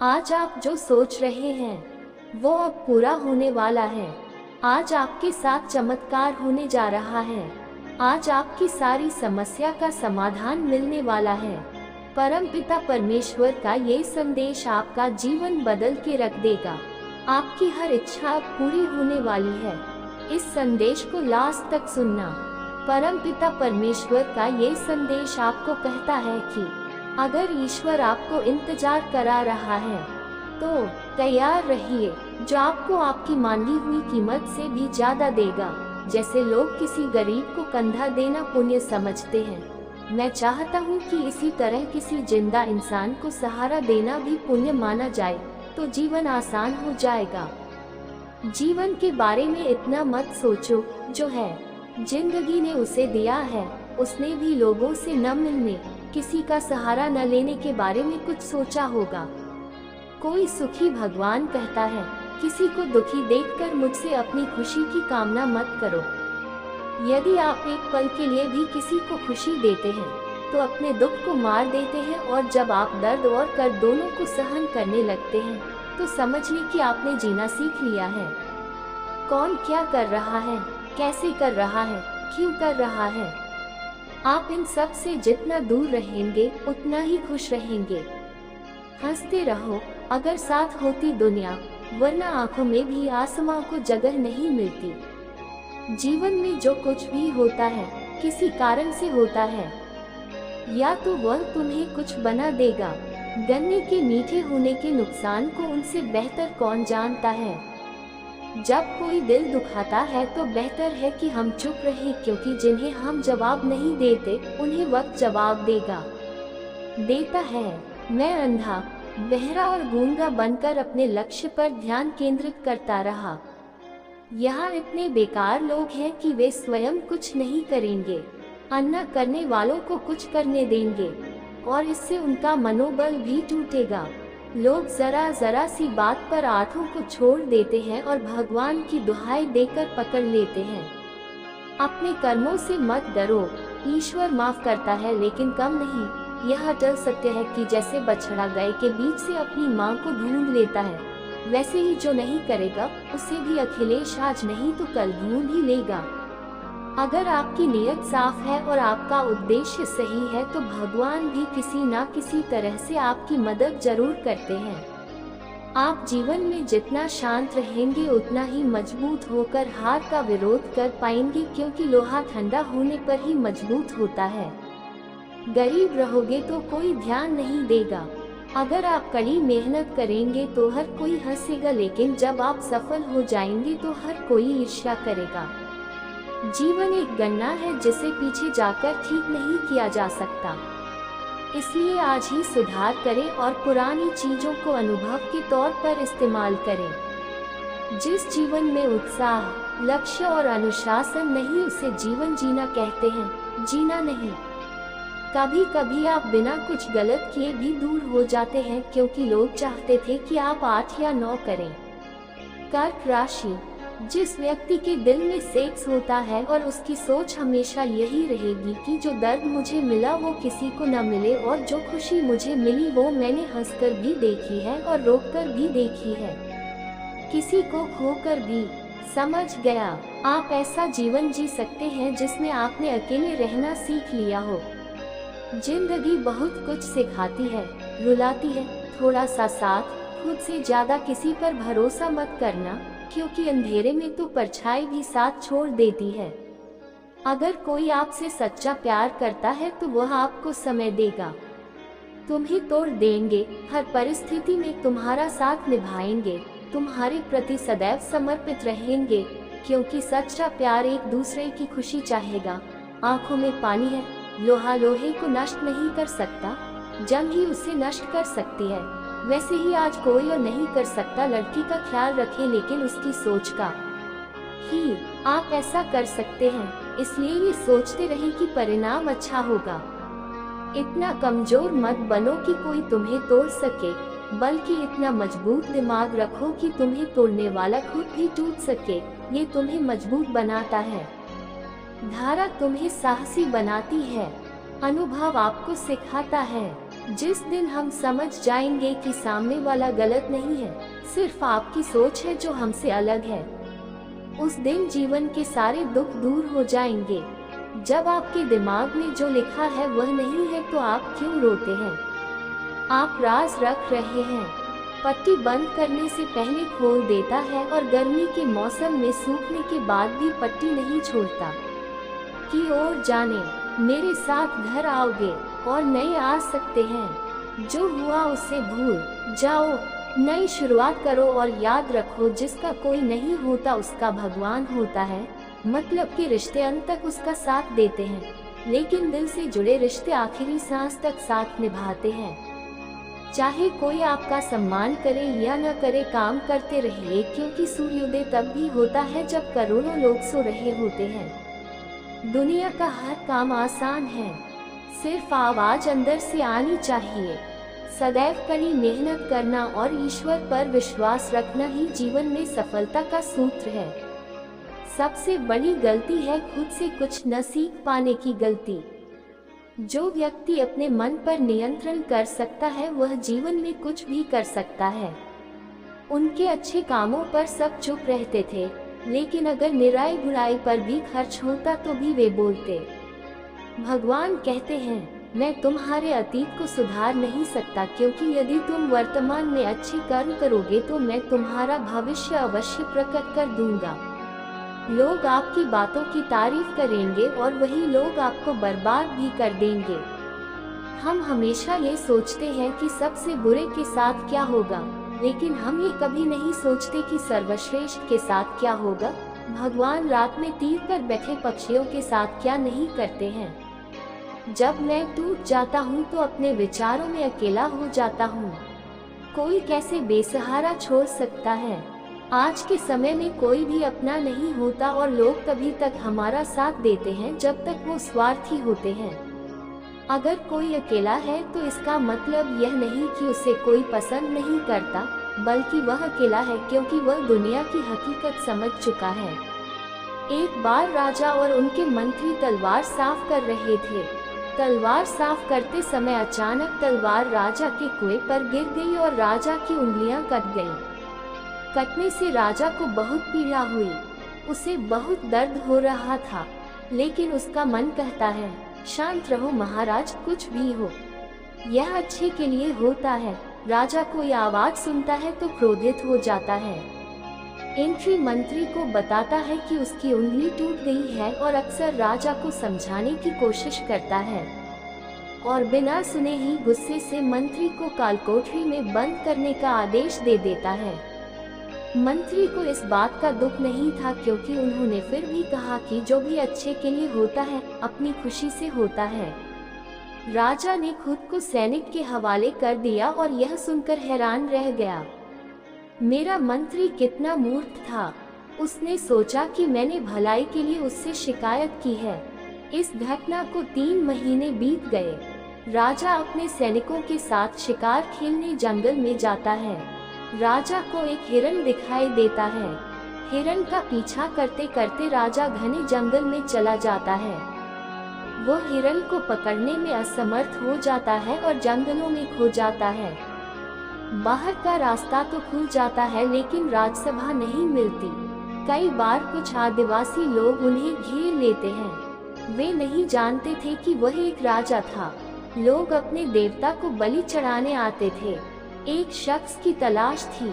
आज आप जो सोच रहे हैं वो अब पूरा होने वाला है। आज आपके साथ चमत्कार होने जा रहा है। आज आपकी सारी समस्या का समाधान मिलने वाला है। परमपिता परमेश्वर का ये संदेश आपका जीवन बदल के रख देगा। आपकी हर इच्छा अब पूरी होने वाली है। इस संदेश को लास्ट तक सुनना। परमपिता परमेश्वर का ये संदेश आपको कहता है कि अगर ईश्वर आपको इंतजार करा रहा है तो तैयार रहिए, जो आपको आपकी मांगी हुई कीमत से भी ज्यादा देगा। जैसे लोग किसी गरीब को कंधा देना पुण्य समझते हैं, मैं चाहता हूँ कि इसी तरह किसी जिंदा इंसान को सहारा देना भी पुण्य माना जाए, तो जीवन आसान हो जाएगा। जीवन के बारे में इतना मत सोचो, जो है जिंदगी ने उसे दिया है उसने भी लोगों से न मिलने, किसी का सहारा न लेने के बारे में कुछ सोचा होगा। कोई सुखी भगवान कहता है, किसी को दुखी देखकर मुझसे अपनी खुशी की कामना मत करो। यदि आप एक पल के लिए भी किसी को खुशी देते हैं तो अपने दुख को मार देते हैं, और जब आप दर्द और कर दोनों को सहन करने लगते हैं तो समझ लें कि आपने जीना सीख लिया है। कौन क्या कर रहा है, कैसे कर रहा है, क्यों कर रहा है, आप इन सब से जितना दूर रहेंगे उतना ही खुश रहेंगे। हंसते रहो अगर साथ होती दुनिया, वरना आंखों में भी आसमां को जगह नहीं मिलती। जीवन में जो कुछ भी होता है किसी कारण से होता है, या तो वह तुम्हें कुछ बना देगा। गन्ने के मीठे होने के नुकसान को उनसे बेहतर कौन जानता है। जब कोई दिल दुखाता है तो बेहतर है कि हम चुप रहें, क्योंकि जिन्हें हम जवाब नहीं देते उन्हें वक्त जवाब देता है। मैं अंधा, बहरा और गूंगा बनकर अपने लक्ष्य पर ध्यान केंद्रित करता रहा। यहाँ इतने बेकार लोग हैं कि वे स्वयं कुछ नहीं करेंगे, अन्ना करने वालों को कुछ करने देंगे, और इससे उनका मनोबल भी टूटेगा। लोग जरा सी बात पर आंखों को छोड़ देते हैं और भगवान की दुहाई देकर पकड़ लेते हैं। अपने कर्मों से मत डरो, ईश्वर माफ करता है लेकिन कम नहीं। यह अटल सत्य है कि जैसे बछड़ा गाय के बीच से अपनी मां को ढूंढ लेता है, वैसे ही जो नहीं करेगा उसे भी अखिलेश आज नहीं तो कल ढूंढ ही लेगा। अगर आपकी नीयत साफ है और आपका उद्देश्य सही है तो भगवान भी किसी ना किसी तरह से आपकी मदद जरूर करते हैं। आप जीवन में जितना शांत रहेंगे उतना ही मजबूत होकर हार का विरोध कर पाएंगे, क्योंकि लोहा ठंडा होने पर ही मजबूत होता है। गरीब रहोगे तो कोई ध्यान नहीं देगा। अगर आप कड़ी मेहनत करेंगे तो हर कोई हंसेगा, लेकिन जब आप सफल हो जाएंगे तो हर कोई ईर्ष्या करेगा। जीवन एक गन्ना है जिसे पीछे जाकर ठीक नहीं किया जा सकता, इसलिए आज ही सुधार करें और पुरानी चीजों को अनुभव के तौर पर इस्तेमाल करें। जिस जीवन में उत्साह, लक्ष्य और अनुशासन नहीं उसे जीवन जीना कहते हैं, जीना नहीं। कभी कभी आप बिना कुछ गलत किए भी दूर हो जाते हैं, क्योंकि लोग चाहते थे कि आप 8 या 9 करें। कर्क राशि, जिस व्यक्ति के दिल में सेक्स होता है और उसकी सोच हमेशा यही रहेगी कि जो दर्द मुझे मिला वो किसी को न मिले, और जो खुशी मुझे मिली वो मैंने हंसकर भी देखी है और रोककर भी देखी है, किसी को खोकर भी। समझ गया? आप ऐसा जीवन जी सकते हैं जिसमें आपने अकेले रहना सीख लिया हो। जिंदगी बहुत कुछ सिखाती है, रुलाती है। थोड़ा सा साथ, खुद से ज्यादा किसी पर भरोसा मत करना, क्योंकि अंधेरे में तो परछाई भी साथ छोड़ देती है। अगर कोई आपसे सच्चा प्यार करता है तो वह आपको समय देगा, तुम्हें तोड़ देंगे, हर परिस्थिति में तुम्हारा साथ निभाएंगे, तुम्हारे प्रति सदैव समर्पित रहेंगे, क्योंकि सच्चा प्यार एक दूसरे की खुशी चाहेगा। आंखों में पानी है, लोहा लोहे को नष्ट नहीं कर सकता, जंग ही उसे नष्ट कर सकती है। वैसे ही आज कोई और नहीं कर सकता लड़की का ख्याल रखें, लेकिन उसकी सोच का ही आप ऐसा कर सकते हैं। इसलिए ये सोचते रहें कि परिणाम अच्छा होगा। इतना कमजोर मत बनो कि कोई तुम्हें तोड़ सके, बल्कि इतना मजबूत दिमाग रखो कि तुम्हें तोड़ने वाला खुद भी टूट सके। ये तुम्हें मजबूत बनाता है। धारा तुम्हें साहसी बनाती है, अनुभव आपको सिखाता है। जिस दिन हम समझ जाएंगे कि सामने वाला गलत नहीं है, सिर्फ आपकी सोच है जो हमसे अलग है, उस दिन जीवन के सारे दुख दूर हो जाएंगे। जब आपके दिमाग में जो लिखा है वह नहीं है तो आप क्यों रोते हैं? आप राज रख रहे हैं। पट्टी बंद करने से पहले खोल देता है और गर्मी के मौसम में सूखने के बाद भी पट्टी नहीं छोड़ता। कि और जाने, मेरे साथ घर आओगे और नए आ सकते हैं। जो हुआ उससे भूल जाओ, नई शुरुआत करो और याद रखो जिसका कोई नहीं होता उसका भगवान होता है। मतलब कि रिश्ते अंत तक उसका साथ देते हैं, लेकिन दिल से जुड़े रिश्ते आखिरी सांस तक साथ निभाते हैं। चाहे कोई आपका सम्मान करे या न करे, काम करते रहिए, क्योंकि सूर्योदय तब भी होता है जब करोड़ों लोग सो रहे होते हैं। दुनिया का हर काम आसान है, सिर्फ आवाज अंदर से आनी चाहिए। सदैव कड़ी मेहनत करना और ईश्वर पर विश्वास रखना ही जीवन में सफलता का सूत्र है। सबसे बड़ी गलती है खुद से कुछ न सीख पाने की गलती। जो व्यक्ति अपने मन पर नियंत्रण कर सकता है वह जीवन में कुछ भी कर सकता है। उनके अच्छे कामों पर सब चुप रहते थे, लेकिन अगर निराई बुराई पर भी खर्च होता तो भी वे बोलते। भगवान कहते हैं, मैं तुम्हारे अतीत को सुधार नहीं सकता, क्योंकि यदि तुम वर्तमान में अच्छे कर्म करोगे तो मैं तुम्हारा भविष्य अवश्य प्रकट कर दूंगा। लोग आपकी बातों की तारीफ करेंगे और वही लोग आपको बर्बाद भी कर देंगे। हम हमेशा ये सोचते हैं कि सबसे बुरे के साथ क्या होगा, लेकिन हम ये कभी नहीं सोचते कि सर्वश्रेष्ठ के साथ क्या होगा। भगवान रात में तीर पर बैठे पक्षियों के साथ क्या नहीं करते हैं। जब मैं टूट जाता हूँ तो अपने विचारों में अकेला हो जाता हूँ। कोई कैसे बेसहारा छोड़ सकता है? आज के समय में कोई भी अपना नहीं होता और लोग तभी तक हमारा साथ देते हैं जब तक वो स्वार्थी होते हैं। अगर कोई अकेला है तो इसका मतलब यह नहीं कि उसे कोई पसंद नहीं करता, बल्कि वह अकेला है क्योंकि वह दुनिया की हकीकत समझ चुका है। एक बार राजा और उनके मंत्री तलवार साफ कर रहे थे। तलवार साफ करते समय अचानक तलवार राजा के कुएं पर गिर गई और राजा की उंगलियां कट गईं। कटने से राजा को बहुत पीड़ा हुई, उसे बहुत दर्द हो रहा था, लेकिन उसका मन कहता है, शांत रहो महाराज, कुछ भी हो यह अच्छे के लिए होता है। राजा कोई आवाज सुनता है तो क्रोधित हो जाता है। एंट्री मंत्री को बताता है कि उसकी उंगली टूट गई है और अक्सर राजा को समझाने की कोशिश करता है, और बिना सुने ही गुस्से से मंत्री को कालकोठरी में बंद करने का आदेश दे देता है। मंत्री को इस बात का दुख नहीं था, क्योंकि उन्होंने फिर भी कहा कि जो भी अच्छे के लिए होता है अपनी खुशी से होता है। राजा ने खुद को सैनिक के हवाले कर दिया और यह सुनकर हैरान रह गया। मेरा मंत्री कितना मूर्ख था। उसने सोचा कि मैंने भलाई के लिए उससे शिकायत की है। इस घटना को 3 महीने बीत गए। राजा अपने सैनिकों के साथ शिकार खेलने जंगल में जाता है। राजा को एक हिरण दिखाई देता है। हिरण का पीछा करते करते राजा घने जंगल में चला जाता है। वो हिरण को पकड़ने में असमर्थ हो जाता है और जंगलों में खो जाता है। बाहर का रास्ता तो खुल जाता है, लेकिन राजसभा नहीं मिलती। कई बार कुछ आदिवासी लोग उन्हें घेर लेते हैं। वे नहीं जानते थे कि वह एक राजा था। लोग अपने देवता को बलि चढ़ाने आते थे। एक शख्स की तलाश थी।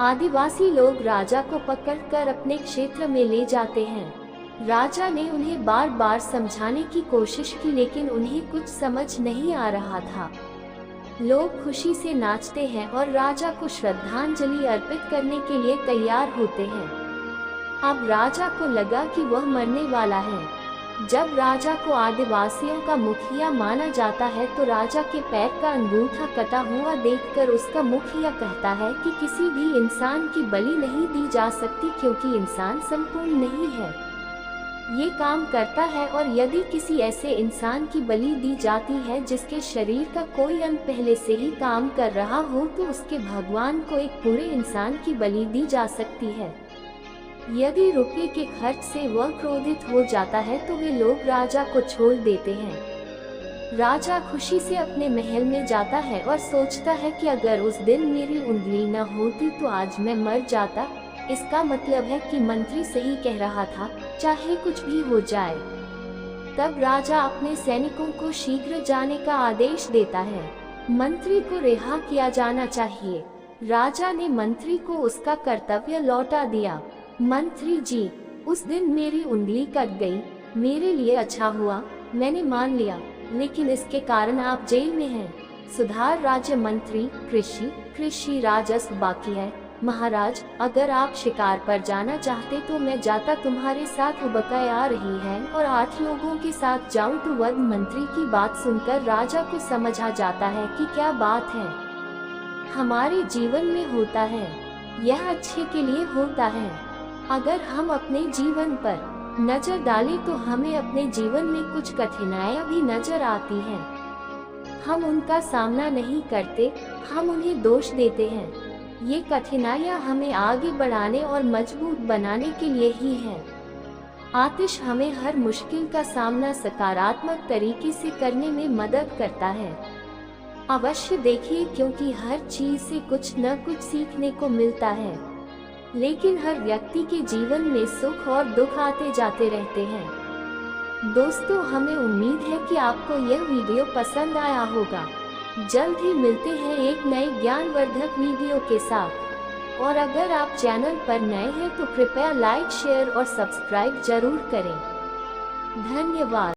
आदिवासी लोग राजा को पकड़कर अपने क्षेत्र में ले जाते हैं। राजा ने उन्हें बार बार समझाने की कोशिश की, लेकिन उन्हें कुछ समझ नहीं आ रहा था। लोग खुशी से नाचते हैं और राजा को श्रद्धांजलि अर्पित करने के लिए तैयार होते हैं। अब राजा को लगा कि वह मरने वाला है। जब राजा को आदिवासियों का मुखिया माना जाता है तो राजा के पैर का अंगूठा कटा हुआ देखकर उसका मुखिया कहता है कि किसी भी इंसान की बलि नहीं दी जा सकती, क्योंकि इंसान संपूर्ण नहीं है, ये काम करता है। और यदि किसी ऐसे इंसान की बलि दी जाती है जिसके शरीर का कोई अंग पहले से ही काम कर रहा हो, तो उसके भगवान को एक पूरे इंसान की बलि दी जा सकती है। यदि रुपये के खर्च से वह क्रोधित हो जाता है तो वे लोग राजा को छोड़ देते हैं। राजा खुशी से अपने महल में जाता है और सोचता है कि अगर उस दिन मेरी उंगली न होती तो आज मैं मर जाता। इसका मतलब है कि मंत्री सही कह रहा था, चाहे कुछ भी हो जाए। तब राजा अपने सैनिकों को शीघ्र जाने का आदेश देता है। मंत्री को रिहा किया जाना चाहिए। राजा ने मंत्री को उसका कर्तव्य लौटा दिया। मंत्री जी, उस दिन मेरी उंगली कट गई, मेरे लिए अच्छा हुआ, मैंने मान लिया, लेकिन इसके कारण आप जेल में हैं। सुधार राज्य मंत्री, कृषि राजस्व बाकी है। महाराज, अगर आप शिकार पर जाना चाहते तो मैं जाता, तुम्हारे साथ बकाए आ रही है और 8 लोगों के साथ जाऊं तो वध। मंत्री की बात सुनकर राजा को समझ आ जाता है कि क्या बात है। हमारे जीवन में होता है, यह अच्छे के लिए होता है। अगर हम अपने जीवन पर नजर डालें तो हमें अपने जीवन में कुछ कठिनाइयां भी नजर आती हैं। हम उनका सामना नहीं करते, हम उन्हें दोष देते हैं। ये कठिनाइयां हमें आगे बढ़ाने और मजबूत बनाने के लिए ही हैं। आतिश हमें हर मुश्किल का सामना सकारात्मक तरीके से करने में मदद करता है। अवश्य देखिए, क्योंकि हर चीज से कुछ न कुछ सीखने को मिलता है। लेकिन हर व्यक्ति के जीवन में सुख और दुख आते जाते रहते हैं। दोस्तों, हमें उम्मीद है कि आपको यह वीडियो पसंद आया होगा। जल्द ही मिलते हैं एक नए ज्ञानवर्धक वीडियो के साथ। और अगर आप चैनल पर नए हैं तो कृपया लाइक, शेयर और सब्सक्राइब जरूर करें। धन्यवाद।